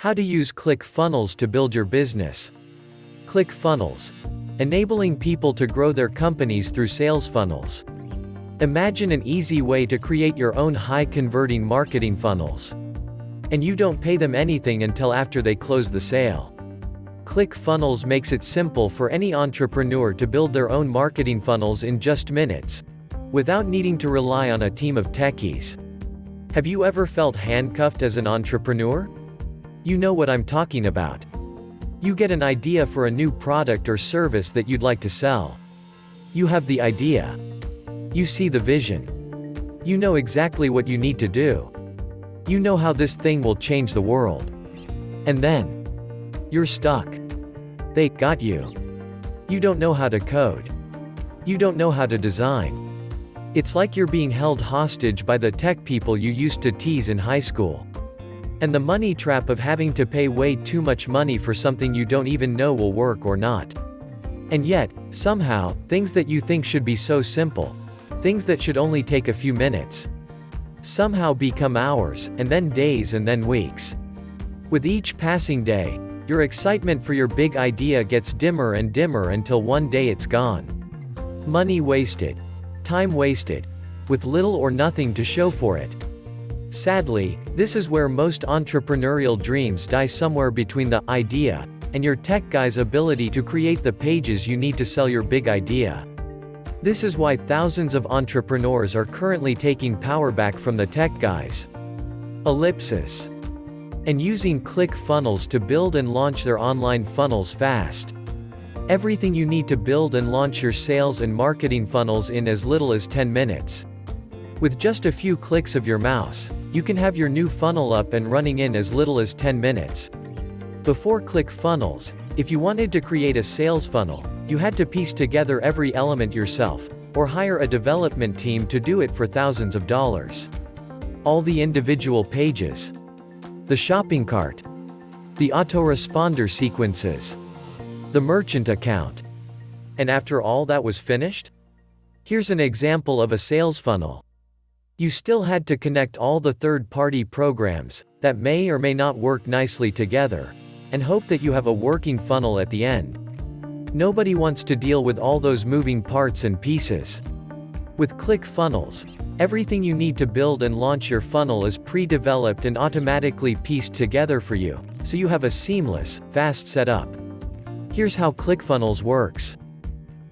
How to use ClickFunnels to build your business. ClickFunnels. Enabling people to grow their companies through sales funnels. Imagine an easy way to create your own high-converting marketing funnels. And you don't pay them anything until after they close the sale. ClickFunnels makes it simple for any entrepreneur to build their own marketing funnels in just minutes, without needing to rely on a team of techies. Have you ever felt handcuffed as an entrepreneur? You know what I'm talking about. You get an idea for a new product or service that you'd like to sell. You have the idea. You see the vision. You know exactly what you need to do. You know how this thing will change the world. And then, you're stuck. They got you. You don't know how to code. You don't know how to design. It's like you're being held hostage by the tech people you used to tease in high school. And the money trap of having to pay way too much money for something you don't even know will work or not. And yet, somehow, things that you think should be so simple, things that should only take a few minutes, somehow become hours, and then days and then weeks. With each passing day, your excitement for your big idea gets dimmer and dimmer until one day it's gone. Money wasted. Time wasted. With little or nothing to show for it. Sadly, this is where most entrepreneurial dreams die, somewhere between the idea and your tech guy's ability to create the pages you need to sell your big idea. This is why thousands of entrepreneurs are currently taking power back from the tech guys. Ellipsis. And using ClickFunnels to build and launch their online funnels fast. Everything you need to build and launch your sales and marketing funnels in as little as 10 minutes. With just a few clicks of your mouse, you can have your new funnel up and running in as little as 10 minutes. Before ClickFunnels, if you wanted to create a sales funnel, you had to piece together every element yourself, or hire a development team to do it for thousands of dollars. All the individual pages, the shopping cart, the autoresponder sequences, the merchant account. And after all that was finished? Here's an example of a sales funnel. You still had to connect all the third-party programs, that may or may not work nicely together, and hope that you have a working funnel at the end. Nobody wants to deal with all those moving parts and pieces. With ClickFunnels, everything you need to build and launch your funnel is pre-developed and automatically pieced together for you, so you have a seamless, fast setup. Here's how ClickFunnels works.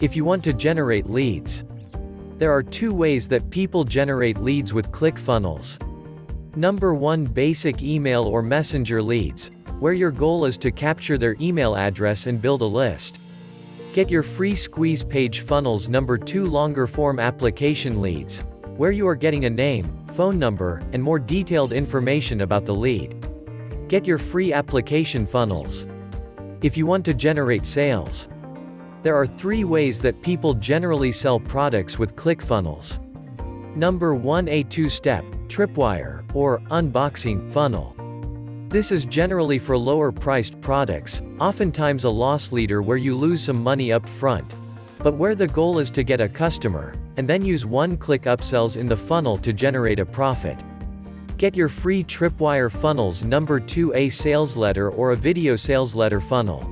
If you want to generate leads, there are two ways that people generate leads with ClickFunnels. Number 1, basic email or messenger leads, where your goal is to capture their email address and build a list. Get your free squeeze page funnels. Number 2, longer form application leads, where you are getting a name, phone number, and more detailed information about the lead. Get your free application funnels. If you want to generate sales, there are 3 ways that people generally sell products with ClickFunnels. Number 1, a 2-step, tripwire, or unboxing funnel. This is generally for lower-priced products, oftentimes a loss leader where you lose some money up front, but where the goal is to get a customer, and then use one-click upsells in the funnel to generate a profit. Get your free tripwire funnels. Number 2, a sales letter or a video sales letter funnel.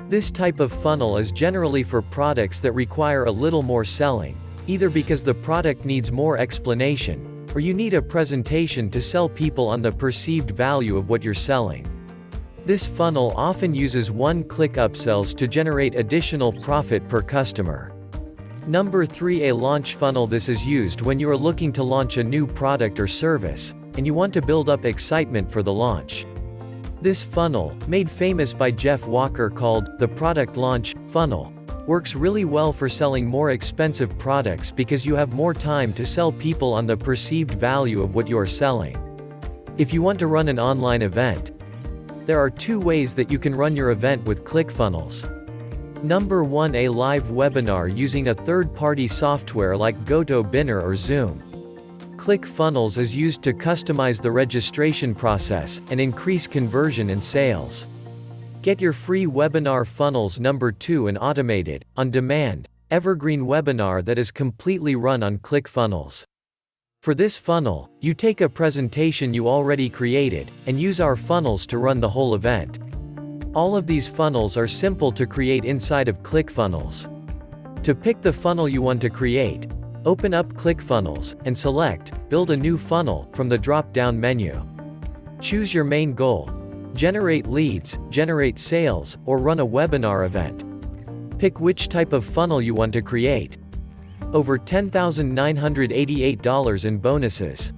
This type of funnel is generally for products that require a little more selling, either because the product needs more explanation, or you need a presentation to sell people on the perceived value of what you're selling. This funnel often uses one-click upsells to generate additional profit per customer. Number 3, a launch funnel. This is used when you are looking to launch a new product or service, and you want to build up excitement for the launch. This funnel, made famous by Jeff Walker, called the product launch funnel, works really well for selling more expensive products because you have more time to sell people on the perceived value of what you are selling. If you want to run an online event, there are 2 ways that you can run your event with ClickFunnels. Number 1, a live webinar using a third-party software like GoToBinner or Zoom. ClickFunnels is used to customize the registration process and increase conversion and sales. Get your free webinar funnels. Number 2, an automated, on-demand, evergreen webinar that is completely run on ClickFunnels. For this funnel, you take a presentation you already created, and use our funnels to run the whole event. All of these funnels are simple to create inside of Clickfunnels. To pick the funnel you want to create, open up Clickfunnels, and select Build a new funnel from the drop-down menu. Choose your main goal: generate leads, generate sales, or run a webinar event. Pick which type of funnel you want to create. Over $10,988 in bonuses.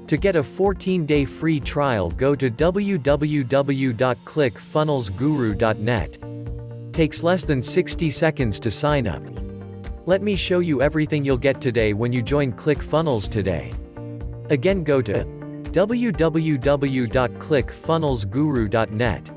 To get a 14-day free trial, go to www.clickfunnelsguru.net. Takes less than 60 seconds to sign up. Let me show you everything you'll get today when you join Clickfunnels today. Again, go to www.clickfunnelsguru.net.